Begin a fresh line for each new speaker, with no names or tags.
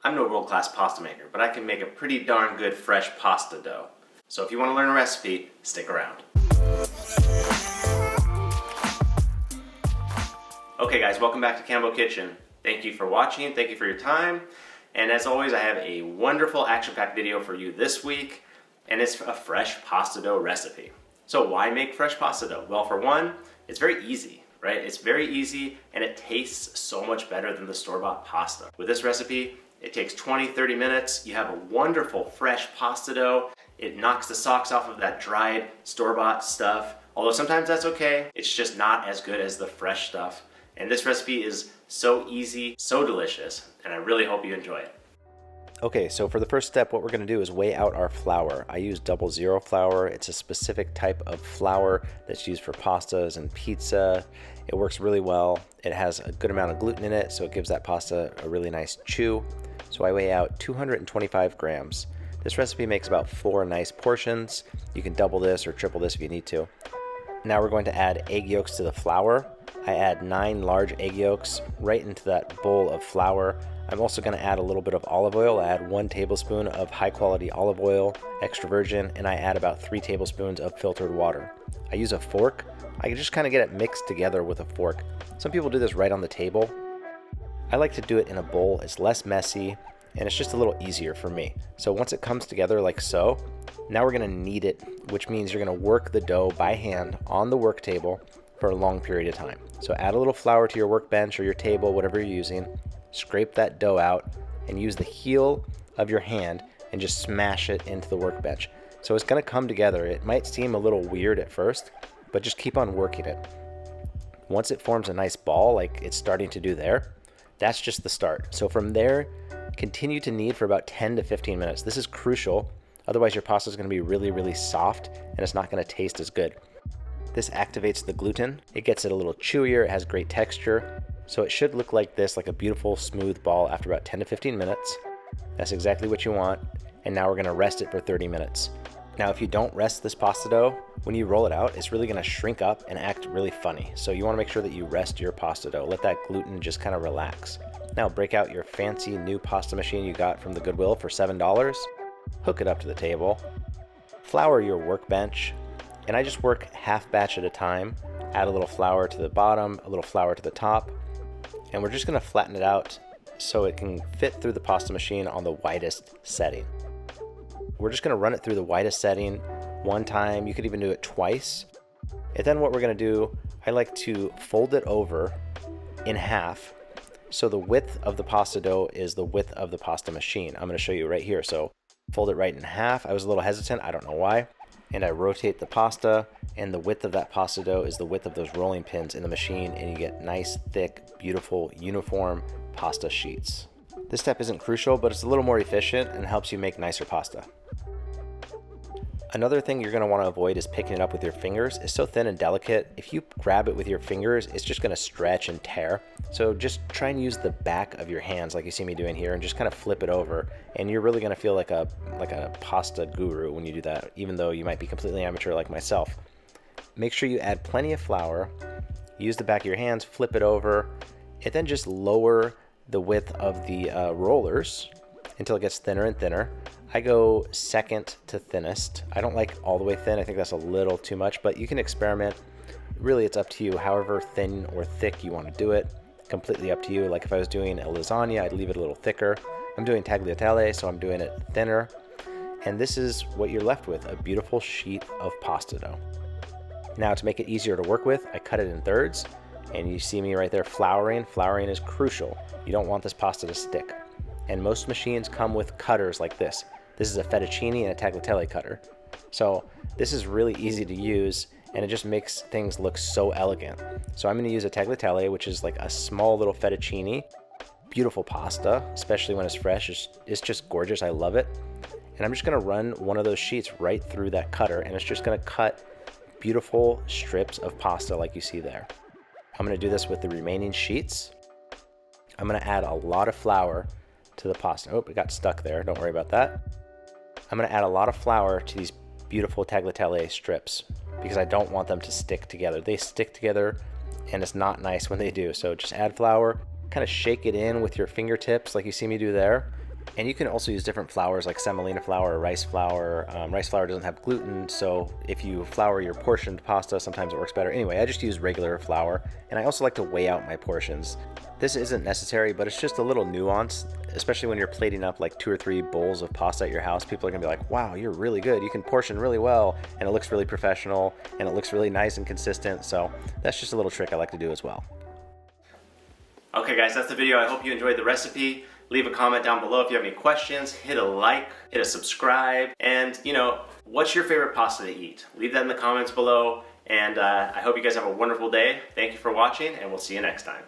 I'm no world-class pasta maker, but I can make a pretty darn good fresh pasta dough. So if you want to learn a recipe, stick around. Okay guys, welcome back to Cambo Kitchen. Thank you for watching, thank you for your time. And as always, I have a wonderful action-packed video for you this week, and it's a fresh pasta dough recipe. So why make fresh pasta dough? Well, for one, it's very easy, right? It's very easy and it tastes so much better than the store-bought pasta. With this recipe, it takes 20-30 minutes. You have a wonderful fresh pasta dough. It knocks the socks off of that dried store-bought stuff. Although sometimes that's okay, it's just not as good as the fresh stuff. And this recipe is so easy, so delicious, and I really hope you enjoy it.
Okay, so for the first step, what we're gonna do is weigh out our flour. I use 00 flour. It's a specific type of flour that's used for pastas and pizza. It works really well. It has a good amount of gluten in it, so it gives that pasta a really nice chew. So I weigh out 225 grams. This recipe makes about 4 nice portions. You can double this or triple this if you need to. Now we're going to add egg yolks to the flour. I add 9 large egg yolks right into that bowl of flour. I'm also going to add a little bit of olive oil. I add 1 tablespoon of high quality olive oil, extra virgin, and I add about 3 tablespoons of filtered water. I use a fork. I can just kind of get it mixed together with a fork. Some people do this right on the table. I like to do it in a bowl. It's less messy and it's just a little easier for me. So once it comes together like so, now we're going to knead it, which means you're going to work the dough by hand on the work table for a long period of time. So add a little flour to your workbench or your table, whatever you're using. Scrape that dough out and use the heel of your hand and just smash it into the workbench. So it's going to come together. It might seem a little weird at first, but just keep on working it. Once it forms a nice ball like it's starting to do there, that's just the start. So from there, continue to knead for about 10 to 15 minutes. This is crucial. Otherwise your pasta is going to be really, really soft and it's not going to taste as good. This activates the gluten. It gets it a little chewier. It has great texture. So it should look like this, like a beautiful smooth ball after about 10 to 15 minutes. That's exactly what you want. And now we're going to rest it for 30 minutes. Now, if you don't rest this pasta dough, when you roll it out, it's really going to shrink up and act really funny. So you want to make sure that you rest your pasta dough. Let that gluten just kind of relax. Now break out your fancy new pasta machine you got from the Goodwill for $7. Hook it up to the table. Flour your workbench. And I just work half batch at a time. Add a little flour to the bottom, a little flour to the top. And we're just going to flatten it out so it can fit through the pasta machine on the widest setting. We're just going to run it through the widest setting one time. You could even do it twice. And then what we're going to do, I like to fold it over in half so the width of the pasta dough is the width of the pasta machine. I'm going to show you right here. So fold it right in half. I was a little hesitant. I don't know why. And I rotate the pasta, and the width of that pasta dough is the width of those rolling pins in the machine, and you get nice, thick, beautiful, uniform pasta sheets. This step isn't crucial, but it's a little more efficient and helps you make nicer pasta. Another thing you're going to want to avoid is picking it up with your fingers. It's so thin and delicate. If you grab it with your fingers, it's just going to stretch and tear. So just try and use the back of your hands like you see me doing here and just kind of flip it over. And you're really going to feel like a pasta guru when you do that, even though you might be completely amateur like myself. Make sure you add plenty of flour. Use the back of your hands, flip it over, and then just lower the width of the rollers until it gets thinner and thinner. I go second to thinnest. I don't like all the way thin. I think that's a little too much, but you can experiment. Really, it's up to you. However thin or thick you want to do it, completely up to you. Like if I was doing a lasagna, I'd leave it a little thicker. I'm doing tagliatelle, so I'm doing it thinner. And this is what you're left with, a beautiful sheet of pasta dough. Now to make it easier to work with, I cut it in thirds, and you see me right there flouring. Flouring is crucial. You don't want this pasta to stick. And most machines come with cutters like this. This is a fettuccine and a tagliatelle cutter. So this is really easy to use and it just makes things look so elegant. So I'm going to use a tagliatelle, which is like a small little fettuccine. Beautiful pasta, especially when it's fresh. It's just gorgeous. I love it. And I'm just going to run one of those sheets right through that cutter and it's just going to cut beautiful strips of pasta like you see there. I'm going to do this with the remaining sheets. I'm going to add a lot of flour to the pasta. Oh, it got stuck there. Don't worry about that. I'm going to add a lot of flour to these beautiful tagliatelle strips because I don't want them to stick together. They stick together and it's not nice when they do. So just add flour, kind of shake it in with your fingertips like you see me do there, And you can also use different flours like semolina flour or rice flour. Rice flour doesn't have gluten, so if you flour your portioned pasta, sometimes it works better. Anyway, I just use regular flour, and I also like to weigh out my portions. This isn't necessary, but it's just a little nuance, especially when you're plating up like 2 or 3 bowls of pasta at your house. People are gonna be like, wow, you're really good. You can portion really well, and it looks really professional, and it looks really nice and consistent. So that's just a little trick I like to do as well.
Okay guys, that's the video. I hope you enjoyed the recipe. Leave a comment down below if you have any questions. Hit a like, hit a subscribe, and what's your favorite pasta to eat? Leave that in the comments below, and I hope you guys have a wonderful day. Thank you for watching, and we'll see you next time.